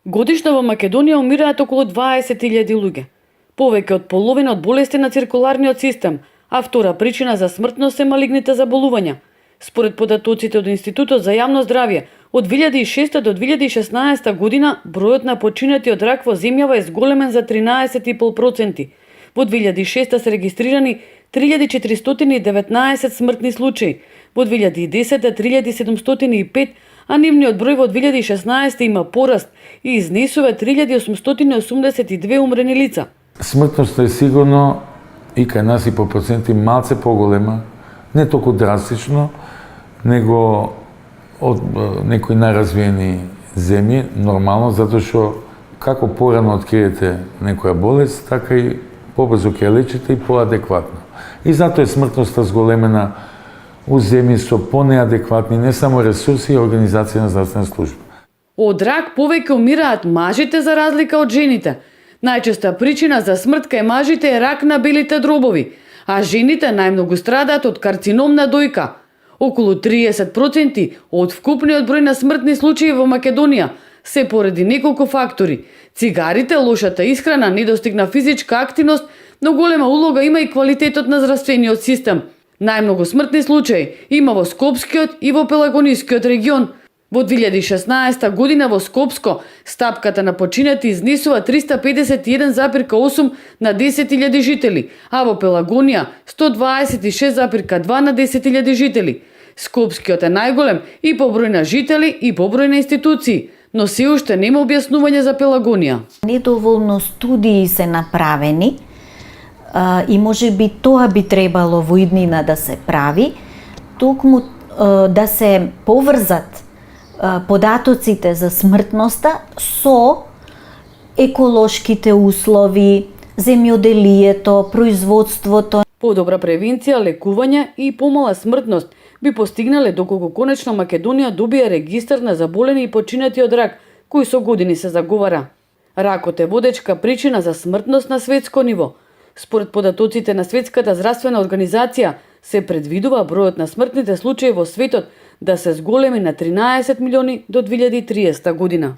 Годишно во Македонија умираат околу 20.000 луѓе. Повеќе од половина од болести на циркуларниот систем, а втора причина за смртност се малигните заболувања. Според податоците од Институтот за јавно здравје, од 2006 до 2016 година бројот на починати од рак во земјава е зголемен за 13,5%. Во 2006 се регистрирани 3419 смртни случаи, во 2010 3705, а нивниот број во 2016 има пораст и изнесува 3882 умрени лица. Смртноста е сигурно и кај нас и по проценти малце поголема, не толку драстично, него од некои најразвиени земји, нормално, затоа што како порано откриете некоја болест, така и побрзо ќе ја лечите и поадекватно. И затоа е смртноста зголемена у земји со понеадекватни не само ресурси и организација на здравствена служба. Од рак повеќе умираат мажите за разлика од жените. Најчеста причина за смрт кај мажите е рак на белите дробови, а жените најмногу страдаат од карцином на дојка. Околу 30% од вкупниот број на смртни случаи во Македонија се поради неколку фактори. Цигарите, лошата исхрана, недостигна физичка активност, но голема улога има и квалитетот на здравствениот систем. Најмногу смртни случаи има во Скопскиот и во Пелагонискиот регион. Во 2016 година во Скопско стапката на починати изнесува 351,8 на 10.000 жители, а во Пелагонија 126,2 на 10.000 жители. Скопскиот е најголем и по број на жители и по број на институции, но се уште нема објаснување за Пелагонија. Недоволно студии се направени и може би тоа би требало во иднина да се прави, токму да се поврзат податоците за смртноста со еколошките услови, земјоделието, производството. Подобра превенција, лекување и помала смртност би постигнале доколку конечно Македонија добие регистар на заболени и починати од рак, кој со години се заговара. Ракот е водечка причина за смртност на светско ниво. Според податоците на Светската здравствена организација, се предвидува бројот на смртните случаи во светот да се зголеми на 13 милиони до 2030 година.